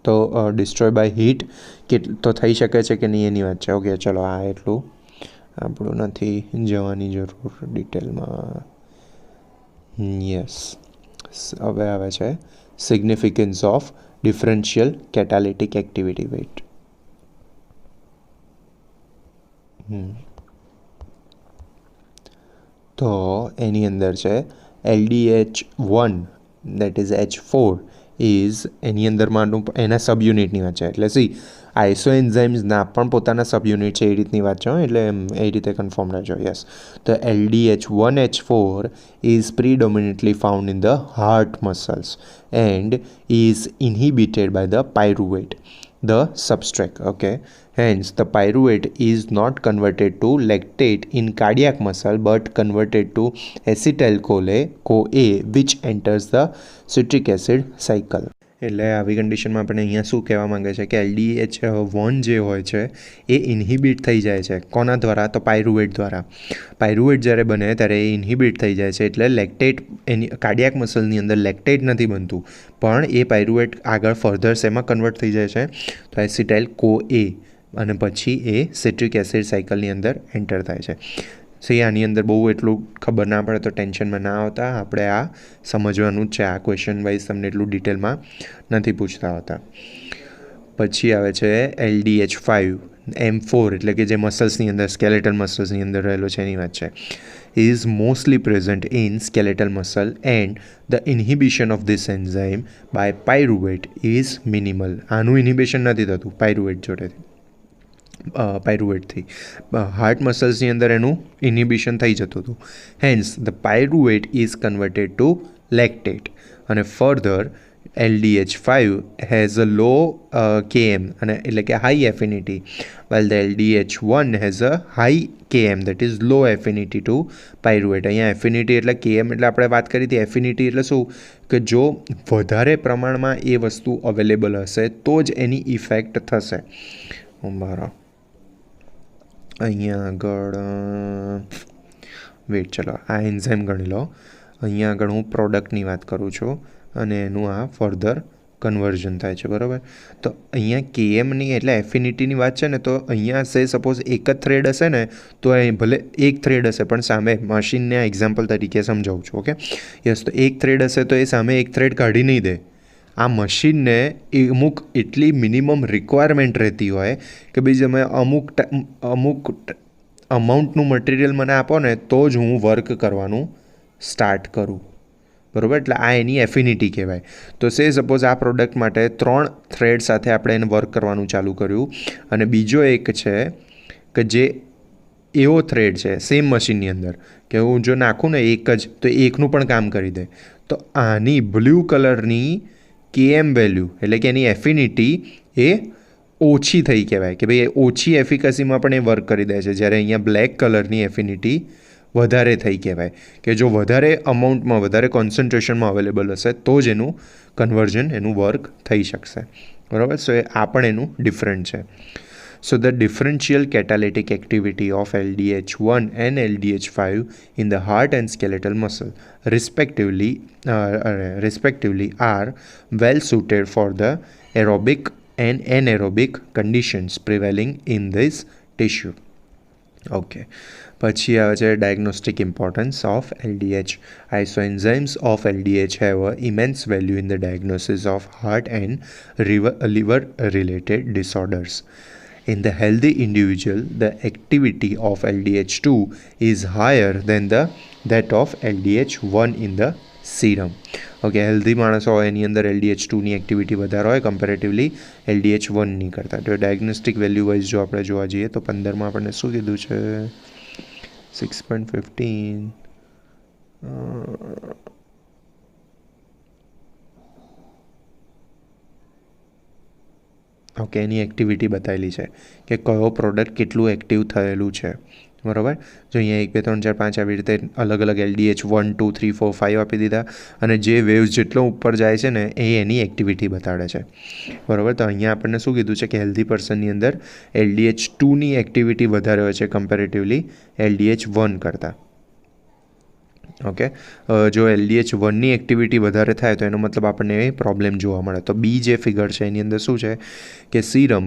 તો ડિસ્ટ્રોય બાય હીટ તો થઈ શકે છે કે નહીં એની વાત છે. ઓકે, ચલો આ એટલું આપણું નથી જવાની જરૂર ડિટેલમાં. યસ, હવે આવે છે significance of differential catalytic activity. Wait, તો એની અંદર છે LDH1 that is H4 is એની અંદરમાંનું એના સબયુનિટની વાત છે. એટલે આઇસોએન્ઝાઇમ્સના પણ પોતાના સબયુનિટ છે એ રીતની વાત છે, એટલે એ રીતે કન્ફર્મ રહેજો. યસ, તો LDH1H4 is predominantly found in the heart muscles and is inhibited by the pyruvate, the substrate. Okay, hence the pyruvate is not converted to lactate in cardiac muscle but converted to acetyl-CoA which enters the citric acid cycle. એટલે આવી કન્ડિશનમાં આપણે અહીંયા શું કહેવા માંગે છે કે LDH1 જે હોય છે એ ઇન્હિબિટ થઈ જાય છે. કોના દ્વારા? તો પાયરુવેટ દ્વારા. પાયરુવેટ જ્યારે બને ત્યારે એ ઇન્હિબિટ થઈ જાય છે, એટલે લેક્ટેટ એની કાર્ડિયાક મસલની અંદર લેક્ટેટ નથી બનતું, પણ એ પાયરુવેટ આગળ ફર્ધર શેમાં કન્વર્ટ થઈ જાય છે? તો એસિટાઇલ-CoA, અને પછી એ સિટ્રિક એસિડ સાયકલની અંદર એન્ટર થાય છે. આની અંદર બહુ એટલું ખબર ના પડે તો ટેન્શનમાં ના આવતા, આપણે આ સમજવાનું જ છે. આ ક્વેશ્ચન વાઇઝ તમને એટલું ડિટેલમાં નથી પૂછતા હોતા. પછી આવે છે LDH5 M4, એટલે કે જે મસલ્સની અંદર સ્કેલેટલ મસલ્સની અંદર રહેલો છે એની વાત છે. is mostly present in skeletal muscle and the inhibition of this enzyme by pyruvate is minimal. આનું ઇન્હિબિશન નથી થતું પાયરુવેટ જોડેથી, પાયરુવેટથી. હાર્ટ મસલ્સની અંદર એનું ઇન્હિબિશન થઈ જતું હતું. Hence the pyruvate is converted to lactate, અને further LDH5 has a low Km, અને એટલે કે high affinity, while the LDH1 has a high Km, that is low affinity to pyruvate. અહીંયા એફિનિટી એટલે Km એટલે આપણે વાત કરી હતી. એફિનિટી એટલે શું? કે જો વધારે પ્રમાણમાં એ વસ્તુ અવેલેબલ હશે તો જ એની ઇફેક્ટ થશે. બરાબર, અહીંયા આગળ વેઇટ, ચલો આ એન્ઝાઇમ ગણી લો. અહીંયા આગળ હું પ્રોડક્ટની વાત કરું છું અને એનું આ ફર્ધર કન્વર્ઝન થાય છે બરાબર. તો અહીંયા કેએમની એટલે એફિનિટીની વાત છે ને, તો અહીંયા સે સપોઝ એક જ થ્રેડ હશે ને તો એ ભલે એક થ્રેડ હશે પણ સામે મશીનને એક્ઝામ્પલ તરીકે સમજાવું છું. ઓકે, યસ, તો એક થ્રેડ હશે તો એ સામે એક થ્રેડ કાઢી નહીં દે. આ મશીનને અમુક એટલી મિનિમમ રિક્વાયરમેન્ટ રહેતી હોય કે ભાઈ તમે અમુક અમાઉન્ટનું મટીરિયલ મને આપો ને તો જ હું વર્ક કરવાનું સ્ટાર્ટ કરું બરાબર. એટલે આ એની એફિનિટી કહેવાય. તો સપોઝ આ પ્રોડક્ટ માટે 3 થ્રેડ સાથે આપણે એને વર્ક કરવાનું ચાલુ કર્યું, અને બીજો એક છે કે જે એવો થ્રેડ છે સેમ મશીનની અંદર કે હું જો નાખું ને એક જ તો એકનું પણ કામ કરી દે. તો આની બ્લુ કલરની કેએમ વેલ્યુ એટલે કે એની એફિનિટી એ ઓછી થઈ કહેવાય કે ભાઈ ઓછી એફિકસીમાં પણ એ વર્ક કરી દે છે, જ્યારે અહીંયા બ્લેક કલરની એફિનિટી વધારે થઈ કહેવાય કે જો વધારે અમાઉન્ટમાં વધારે કોન્સન્ટ્રેશનમાં અવેલેબલ હશે તો જ એનું કન્વર્ઝન એનું વર્ક થઈ શકશે બરાબર. સો આ પણ એનું ડિફરન્ટ છે. So the differential catalytic activity of LDH1 and LDH5 in the heart and skeletal muscle respectively are well suited for the aerobic and anaerobic conditions prevailing in this tissue. Okay. પછી આવે છે diagnostic importance of LDH. Isoenzymes of LDH have an immense value in the diagnosis of heart and liver related disorders. In the healthy individual, the activity of LDH2 is higher than that of LDH1 in the serum. Okay, healthy માણસો હોય એની અંદર LDH2ની activity વધારે હોય comparatively LDH1ની કરતાં. તો diagnostic value wise જો આપણે જોવા જઈએ તો 15માં આપણને શું કીધું છે? 6.15. ઓકે, એની એક્ટિવિટી બતાવેલી છે કે કયો પ્રોડક્ટ કેટલું એક્ટિવ થયેલું છે, બરાબર. જો અહીંયા 1 2 3 4 5 આવી રીતે અલગ અલગ LDH 1 2 3 4 5 આપી દીધા અને જે વેવ્સ જેટલો ઉપર જાય છે ને એ એની એક્ટિવિટી બતાડે છે, બરાબર. તો અહીંયા આપણને શું કીધું છે કે હેલ્ધી પર્સનની અંદર LDH2ની એક્ટિવિટી વધારે હોય છે કમ્પેરેટિવલી LDH1 કરતાં. ઓકે, જો LDH1ની એક્ટિવિટી વધારે થાય તો એનો મતલબ આપણને એ પ્રોબ્લેમ જોવા મળે. તો બી જે ફિગર છે એની અંદર શું છે કે serum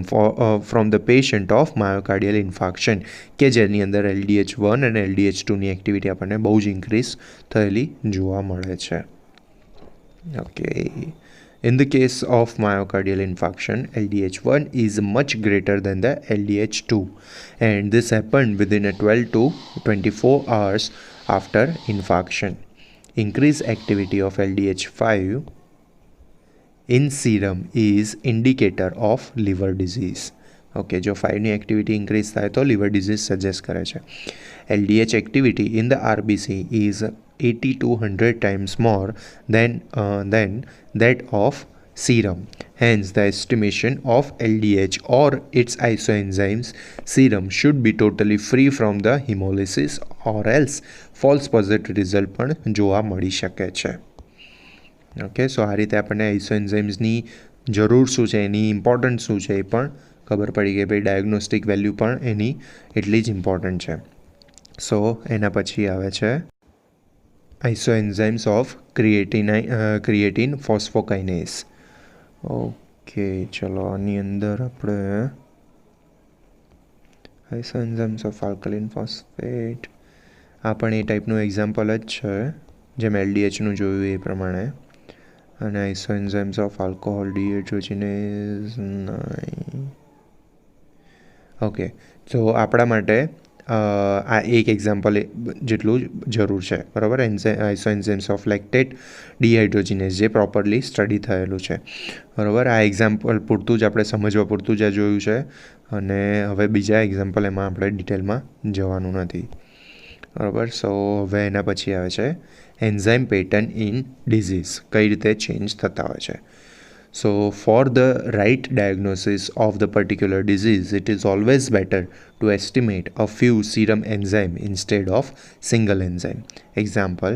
from the patient of myocardial infarction, કે જેની અંદર LDH1 અને LDH2ની એક્ટિવિટી આપણને બહુ જ ઇન્ક્રીઝ થયેલી જોવા મળે છે. Okay, in the case of myocardial infarction, LDH1 is much greater than the LDH2, and this happened within a 12 to 24 hours after infarction. Increased activity of LDH5 in serum is indicator of liver disease. Okay, જો 5ની activity increase થાય તો liver disease suggest કરે છે. LDH activity in the RBC is 80 to 100 times more than that of serum. Hence, the estimation of LDH or its isoenzymes serum should be totally free from the hemolysis, or else false positive result પણ જોવા મળી શકે છે. Okay, સો આ રીતે આપણને આઇસોએન્ઝાઇમ્સની જરૂર શું છે, એની ઇમ્પોર્ટન્સ શું છે એ પણ ખબર પડી ગઈ. ભાઈ ડાયગ્નોસ્ટિક વેલ્યુ પણ એની એટલી જ ઇમ્પોર્ટન્ટ છે. સો એના પછી આવે છે isoenzymes of creatine phosphokinase. Okay, ચલો આની અંદર આપણે isoenzymes of alkaline phosphate, આ પણ એ ટાઈપનું એક્ઝામ્પલ જ છે જેમ LDHનું જોયું એ પ્રમાણે. અને isoenzymes of alcohol dehydrogenase 9. Okay, તો આપણા માટે આ એક એક્ઝામ્પલ જેટલું જરૂર છે, બરાબર. આઇસોએન્ઝાઇમ્સ ઓફ લેક્ટેટ ડિહાઇડ્રોજિનેઝ જે પ્રોપરલી સ્ટડી થયેલું છે, બરાબર. આ એક્ઝામ્પલ પૂરતું જ આપણે સમજવા પૂરતું જ આ જોયું છે અને હવે બીજા એક્ઝામ્પલ એમાં આપણે ડિટેલમાં જવાનું નથી, બરાબર. સો હવે એના પછી આવે છે એન્ઝાઇમ પેટર્ન ઇન ડિઝીઝ, કઈ રીતે ચેન્જ થતા હોય છે. So, for the right diagnosis of the particular disease, it is always better to estimate a few serum enzyme instead of single enzyme. Example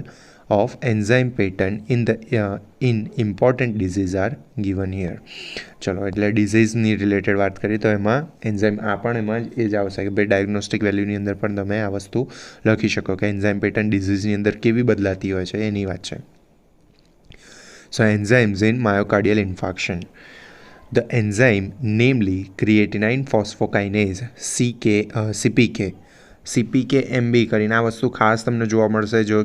of enzyme pattern in important disease are given here. ચલો, એટલે ડિઝીઝની related વાત કરીએ તો એમાં enzyme આ પણ એમાં એ જ આવશે કે ભાઈ ડાયગ્નોસ્ટિક વેલ્યુની અંદર પણ તમે આ વસ્તુ લખી શકો કે એન્ઝાઇમ પેટર્ન ડિઝીઝની અંદર કેવી બદલાતી હોય છે એની વાત છે. So, enzymes in myocardial infarction. The enzyme, namely creatinine phosphokinase CPKMB કરીને આ વસ્તુ ખાસ તમને જોવા મળશે જો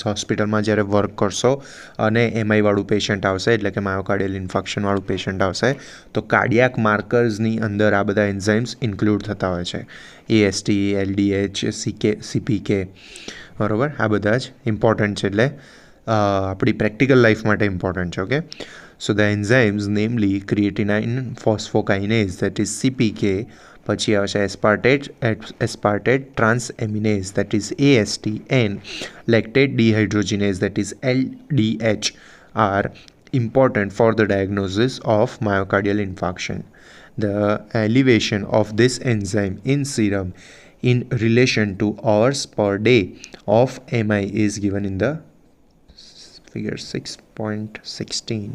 હોસ્પિટલમાં જ્યારે વર્ક કરશો અને એમઆઈવાળું પેશન્ટ આવશે, એટલે કે માયોકાર્ડિયલ ઇન્ફાર્ક્શનવાળું પેશન્ટ આવશે તો કાર્ડિયાક માર્કર્સની અંદર આ બધા એન્ઝાઇમ્સ ઇન્ક્લુડ થતા હોય છે. AST, LDH, CPK, બરાબર. આ બધા જ ઇમ્પોર્ટન્ટ છે, એટલે આપણી પ્રેક્ટિકલ લાઈફ માટે ઇમ્પોર્ટન્ટ છે. Okay, so the enzymes namely creatinine phosphokinase that is CPK, પછી આવે છે aspartate transaminase that is AST, and lactate dehydrogenase that is LDH are important for the diagnosis of myocardial infarction. The elevation of this enzyme in serum in relation to hours per day of MI is given in the figure 6.16.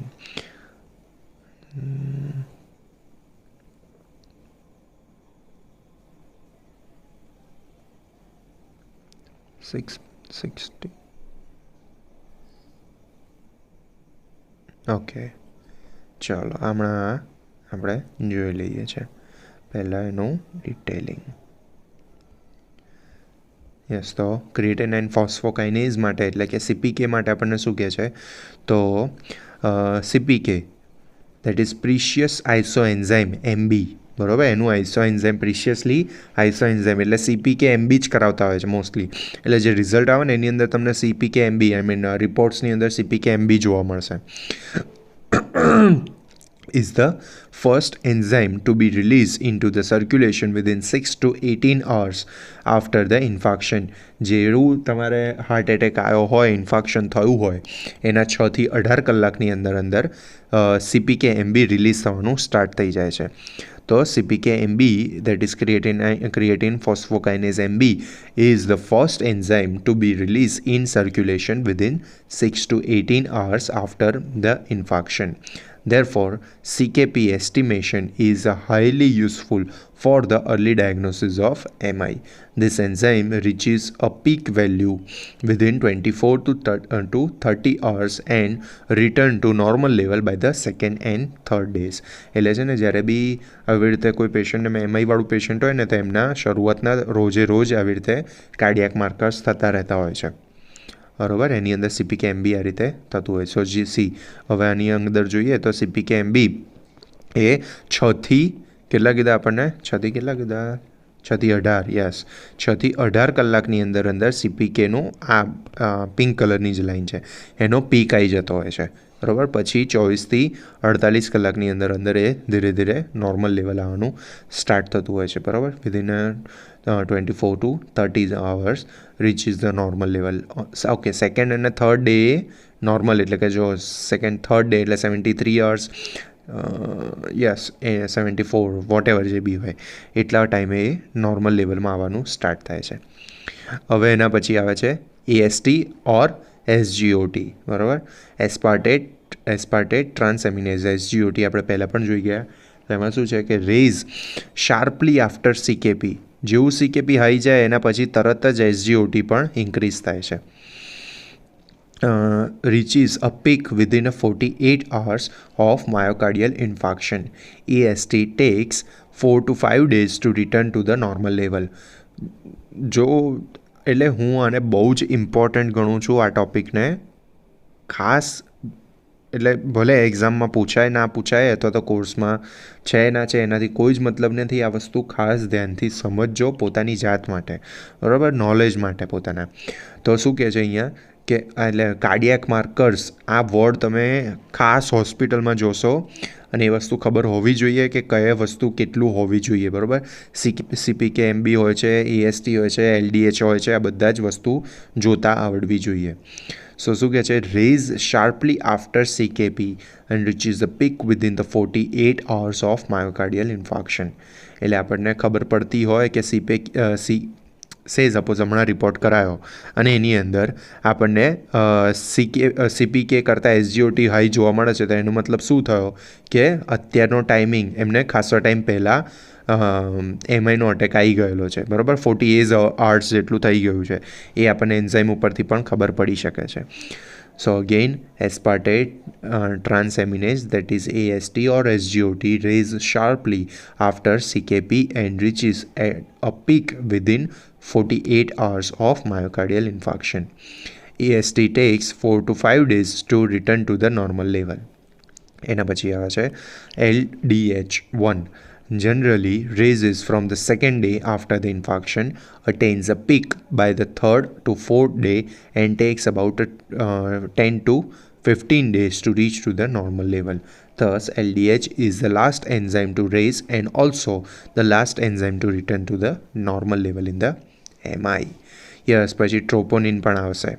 660. Okay, ચાલો હમણાં આપણે જોઈ લઈએ છીએ પહેલાં એનું detailing. Yes, તો creatinine ફોસ્ફોકાઇનેઝ માટે એટલે કે સીપીકે માટે આપણને શું કહે છે, તો CPK that is precious iso enzyme MB, બરાબર. એનું iso enzyme preciously iso enzyme એટલે સીપીકે એમબી જ કરાવતા હોય છે મોસ્ટલી. એટલે જે રિઝલ્ટ આવે ને એની અંદર તમને સીપીકે એમબી, આઈ મીન રિપોર્ટ્સની અંદર સીપીકે એમબી જોવા મળશે. is the first enzyme to be released into the circulation within 6 to 18 hours after the infarction. જેવું તમારે હાર્ટ એટેક આવ્યો હોય, ઇન્ફાક્શન થયું હોય, એના 6 થી 18 કલાકની અંદર સીપીકે એમબી રિલીઝ થવાનું સ્ટાર્ટ થઈ જાય છે. તો CPK MB that is creatine phosphokinase MB is the first enzyme to be released in circulation within 6 to 18 hours after the infarction. Therefore, CKP estimation is highly useful for the early diagnosis of MI. This enzyme reaches a peak value within 24 to 30 hours and return to normal level by the second and third days. એટલે છે ને જ્યારે બી આવી રીતે કોઈ પેશન્ટને એમઆઈવાળું patient હોય ને તો એમના શરૂઆતના રોજ આવી રીતે કાર્ડિયાક માર્કર્સ થતા રહેતા હોય છે, બરાબર. એની અંદર સીપીકે એમબી આ રીતે થતું હોય. સો હવે આની અંદર જોઈએ તો સીપીકે એમબી એ 6 કેટલા કીધા આપણને, 6 કેટલા કીધા, 18, યસ, 18 કલાકની અંદર સીપીકેનું આ પિંક કલરની જ લાઈન છે એનો પીક આવી જતો હોય છે, બરાબર. પછી 24 થી 48 કલાકની અંદર એ ધીરે ધીરે નોર્મલ લેવલ આવવાનું સ્ટાર્ટ થતું હોય છે, બરાબર. Within 24 to 30 hours reaches the normal level. Okay, second અને થર્ડ ડે નોર્મલ, એટલે કે જો સેકન્ડ થર્ડ ડે એટલે 73 hours, યસ, એ 74 વોટ એવર જે બી હોય એટલા ટાઈમે એ નોર્મલ લેવલમાં આવવાનું સ્ટાર્ટ થાય છે. હવે એના પછી આવે છે એએસટી ઓર એસજીઓટી, બરાબર. એસ્પાર્ટેટ ટ્રાન્સએમિનેઝ, એસજીઓટી આપણે પહેલાં પણ જોઈ ગયા. એમાં શું છે કે રેઝ શાર્પલી આફ્ટર સીકેપી, જેવું સીકેપી હાઈ જાય એના પછી તરત જ એસજીઓટી પણ ઇન્ક્રીઝ થાય છે. reaches a peak within 48 hours of myocardial infarction. EST takes 4 to 5 days to return to the normal level. જો એટલે હું આને બહુ જ ઇમ્પોર્ટન્ટ ગણું છું આ ટૉપિકને, ખાસ એટલે ભલે એક્ઝામમાં પૂછાય ના પૂછાય અથવા તો કોર્સમાં છે ના છે એનાથી કોઈ જ મતલબ નથી. આ વસ્તુ ખાસ ધ્યાનથી સમજજો પોતાની જાત માટે, બરાબર, નોલેજ માટે પોતાના. તો શું કહે છે અહીંયા કે એટલે કાર્ડિયાક માર્કર્સ, આ વર્ડ તમે ખાસ હોસ્પિટલમાં જોશો અને એ વસ્તુ ખબર હોવી જોઈએ કે કયા વસ્તુ કેટલું હોવી જોઈએ, બરાબર. સીપીકે એમબી હોય છે, એએસટી હોય છે, એલડીએચ હોય છે, આ બધા જ વસ્તુ જોતા આવડવી જોઈએ. સો શું કહે છે, rise sharply after CKP and reaches the peak within the 48 hours of myocardial infarction. એટલે આપણને ખબર પડતી હોય કે સપોઝ હમણાં રિપોર્ટ કરાયો અને એની અંદર આપણને સીપીકે કરતાં એસજીઓટી હાઈ જોવા મળે છે, તો એનો મતલબ શું થયો કે અત્યારનો ટાઈમિંગ એમને ખાસો ટાઈમ પહેલાં એમઆઈનો અટેક આવી ગયેલો છે, બરાબર. 48 hours જેટલું થઈ ગયું છે, એ આપણને એન્ઝાઇમ ઉપરથી પણ ખબર પડી શકે છે. So again, aspartate transaminase, that is AST or SGOT, raise sharply after CKP and reaches a peak within 48 hours of myocardial infarction. AST takes 4 to 5 days to return to the normal level. એના પછી આવે છે LDH1. Generally raises from the second day after the infarction, attains a peak by the third to fourth day and takes about 10 to 15 days to reach to the normal level. Thus, LDH is the last enzyme to raise and also the last enzyme to return to the normal level in the MI. Yes, પછી troponin પણ આવશે,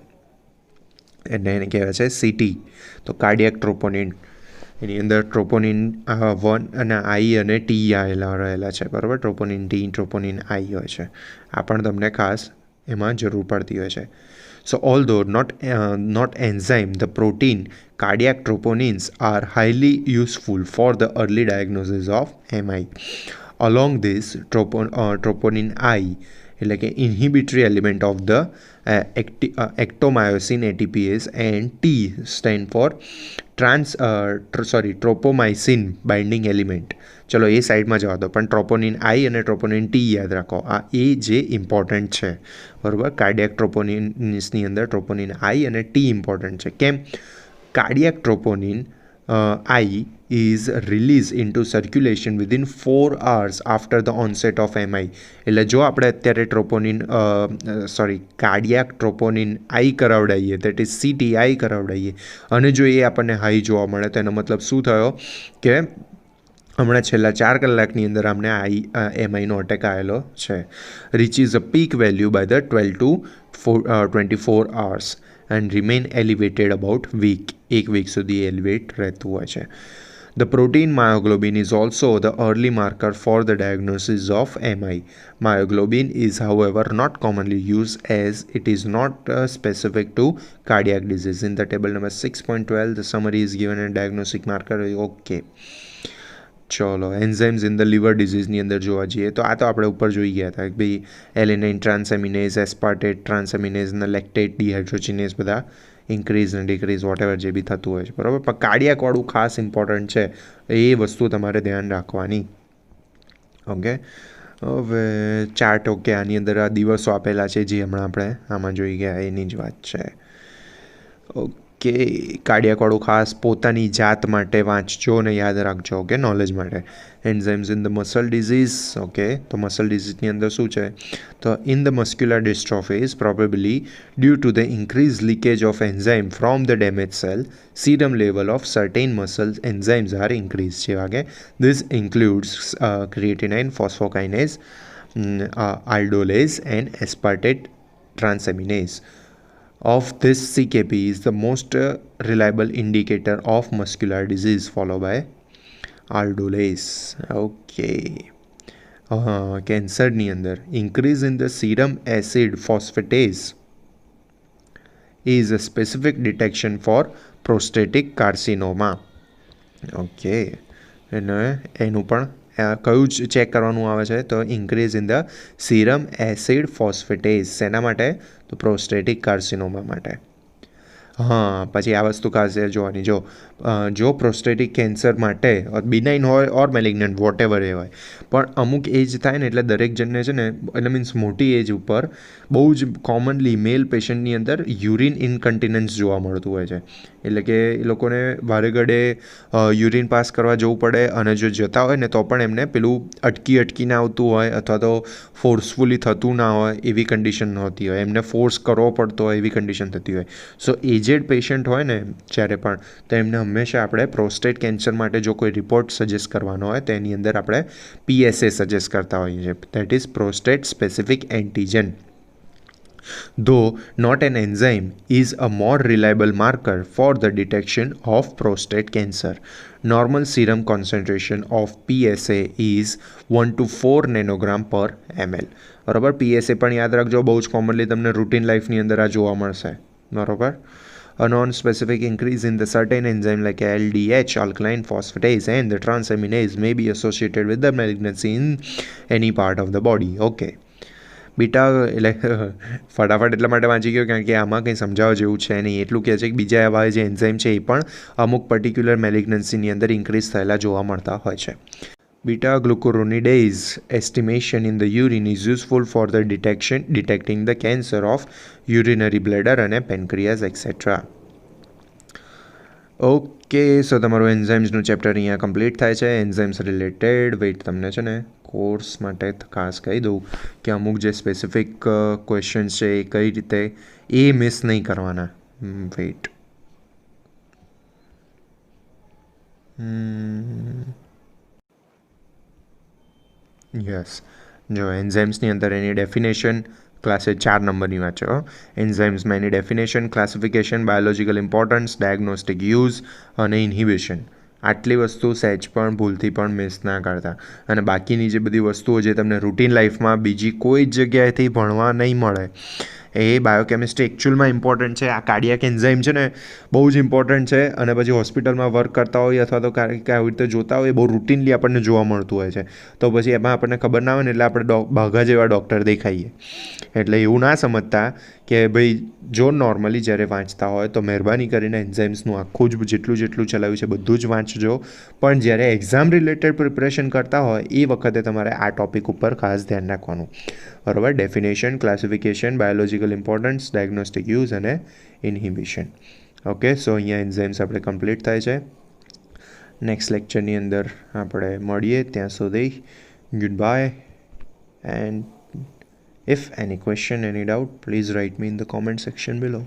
એટલે એને કહેવાય છે CT, તો cardiac troponin. એની અંદર troponin 1 અને આઈ અને ટી આવેલા રહેલા છે, બરાબર. ટ્રોપોનિન ટી, ટ્રોપોનિન આઈ હોય છે. આ પણ તમને ખાસ એમાં જરૂર પડતી હોય છે. સો ઓલ્ધો not enzyme, the protein cardiac troponins are highly useful for the early diagnosis of MI. Along this, troponin I એટલે કે inhibitory element of the ectomyosin ATPase, and T stand for tropomyosin binding element. ચલો એ સાઈડમાં જવા દો, પણ troponin આઈ અને troponin T યાદ રાખો, આ એ જે ઇમ્પોર્ટન્ટ છે, બરાબર. કાર્ડિયાક ટ્રોપોનિન્સની અંદર ટ્રોપોનિન આઈ અને ટી ઇમ્પોર્ટન્ટ છે. કેમ? Cardiac troponin I is released into circulation within 4 hours after the onset of MI. એટલે જો આપણે અત્યારે કાર્ડિયાક ટ્રોપોનિન આઈ કરાવડાવીએ, દેટ ઇઝ CTI કરાવડાવીએ, અને જો એ આપણને હાઈ જોવા મળે તો એનો મતલબ શું થયો કે હમણાં છેલ્લા 4 કલાકની અંદર અમને એમઆઈનો અટેક આવેલો છે. Reach is a peak value by the 12 to 24 hours and remain elevated about week. એક વીક સુધી એલિવેટ રહેતું હોય છે. The protein myoglobin is also the early marker for the diagnosis of MI. Myoglobin is, however, not commonly used as it is not specific to cardiac disease. In the table number 6.12, the summary is given and diagnostic marker. Okay. ચલો, enzymes in the liver ડિઝીઝની અંદર જોવા જઈએ તો આ તો આપણે ઉપર જોઈ ગયા હતા કે ભાઈ એલેનાઇન ટ્રાન્સએમિનેઝ, એસ્પાર્ટેટ ટ્રાન્સએમિનેઝ અને લેક્ટેટ ડિહાઇડ્રોજિનેઝ બધા ઇન્ક્રીઝ અને ડિક્રીઝ વોટેવર જે બી થતું હોય છે, બરાબર. પણ કાર્ડિયાકવાળું ખાસ ઇમ્પોર્ટન્ટ છે, એ વસ્તુ તમારે ધ્યાન રાખવાની. ઓકે, હવે ચાર્ટ. ઓકે, આની અંદર આ દિવસો આપેલા છે જે હમણાં આપણે આમાં જોઈ ગયા એની જ વાત છે. ઓકે, કાર્ડિયાકવાળું ખાસ પોતાની જાત માટે વાંચજો અને યાદ રાખજો, ઓકે, નોલેજ માટે. Enzymes in the muscle disease. Okay, તો મસલ ડિઝીઝની અંદર શું છે? તો in the muscular dystrophies probably due to the increase leakage of enzyme from the damage cell, serum level of certain muscle enzymes are increased. જેવા કે this includes creatinine, phosphokinase, aldolase and aspartate transaminase. Of this, CKP is the most reliable indicator of muscular disease, followed by aldolase. Okay. કેન્સરની અંદર increase in the serum acid phosphatase is a specific detection for prostatic carcinoma. Okay, અને એનું પણ કયું check કરવાનું આવે છે? તો increase in the serum acid phosphatase. શેના માટે? તો પ્રોસ્ટેટિક કાર્સિનોમા માટે. હા, પછી આ વસ્તુ ખાસ જોવાની. જો પ્રોસ્ટેટિક કેન્સર માટે બિનાઇન હોય ઓર મેલિગ્નન્ટ વોટ એવર એ હોય, પણ અમુક એજ થાય ને એટલે દરેક જણને છે ને, એટલે મીન્સ મોટી એજ ઉપર બહુ જ કોમનલી મેલ પેશન્ટની અંદર યુરિન ઇનકન્ટિનન્સ જોવા મળતું હોય છે. એટલે કે એ લોકોને વારે ઘડે યુરિન પાસ કરવા જવું પડે, અને જો જતા હોય ને તો પણ એમને પેલું અટકીને આવતું હોય, અથવા તો ફોર્સફુલી થતું ના હોય એવી કન્ડિશન હોતી હોય, એમને ફોર્સ કરવો પડતો હોય એવી કન્ડિશન થતી હોય. સો એજેડ પેશન્ટ હોય ને જ્યારે પણ, તો એમને હંમેશા આપણે પ્રોસ્ટેટ કેન્સર માટે જો કોઈ રિપોર્ટ સજેસ્ટ કરવાનો હોય તો એની અંદર આપણે PSA સજેસ્ટ કરતા હોઈએ છીએ, that is prostate specific antigen. Though not an enzyme, is a more reliable marker for the detection of prostate cancer. Normal serum concentration of PSA is 1 to 4 nanogram per ml. બરાબર. PSA પણ યાદ રાખજો, બહુ જ commonly તમને routine લાઈફની અંદર આ જોવા મળશે, બરાબર. A non-specific increase in the certain enzyme like LDH, alkaline phosphatase, and the transaminase may be associated with the malignancy in any part of the body. Okay. Beta એટલે ફટાફટ એટલા માટે વાંચી ગયો કારણ કે આમાં કંઈ સમજાવવા જેવું છે નહીં. એટલું કહે છે કે બીજા એવા જે એન્ઝાઇમ છે એ પણ અમુક પર્ટિક્યુલર મેલિગ્નન્સીની અંદર ઇન્ક્રીઝ થયેલા જોવા મળતા હોય છે. Beta glucuronidase estimation in the urine is useful for the detecting the cancer of urinary bladder અને pancreas etc. ઓકે, સો તમારું એન્ઝાઇમ્સનું ચેપ્ટર અહીંયા કમ્પ્લીટ થાય છે. એન્ઝાઇમ્સ રિલેટેડ વેઇટ તમને છે ને કોર્સ માટે ખાસ કહી દઉં કે અમુક જે સ્પેસિફિક ક્વેશ્ચન્સ છે એ કઈ રીતે એ મિસ નહીં કરવાના. વેઇટ, યસ, જો એન્ઝાઇમ્સની અંદર એની ડેફિનેશન ક્લાસે 4 નંબરની વાત છે. એન્ઝાઇમ્સમાં એની definition, classification, biological importance, diagnostic use અને ઇન્હિબિશન. આટલી વસ્તુ સહેજ પણ ભૂલથી પણ મિસ ના કરતા. અને બાકીની જે બધી વસ્તુઓ જે તમને રૂટીન લાઈફમાં બીજી કોઈ જ જગ્યાએથી ભણવા નહીં મળે એ બાયોકેમિસ્ટ્રી એકચ્યુઅલમાં ઇમ્પોર્ટન્ટ છે. આ કાર્ડિયાક એન્ઝાઇમ છે ને બહુ જ ઇમ્પોર્ટન્ટ છે, અને પછી હોસ્પિટલમાં વર્ક કરતા હોય અથવા તો કે આવી રીતે જોતા હોય, બહુ રૂટીનલી આપણને જોવા મળતું હોય છે. તો પછી એમાં આપણને ખબર ના હોય ને એટલે આપણે ભાગા જેવા ડૉક્ટર દેખાઈએ. એટલે એવું ના સમજતા કે ભાઈ જો નોર્મલી જ્યારે વાંચતા હોય તો મહેરબાની કરીને એન્ઝાઇમ્સનું આખું જ જેટલું ચલાવ્યું છે બધું જ વાંચજો. પણ જ્યારે એક્ઝામ રિલેટેડ પ્રિપરેશન કરતા હોય એ વખતે તમારે આ ટૉપિક ઉપર ખાસ ધ્યાન રાખવાનું. બરાબર. Definition, classification, biological importance, diagnostic use અને ઇન્હિબિશન. ઓકે, સો અહીંયા એન્ઝાઇમ્સ આપણે કમ્પ્લીટ થાય છે. નેક્સ્ટ લેક્ચરની અંદર આપણે મળીએ. ત્યાં સુધી good bye. And if any question, any doubt, please write me in the comment section below.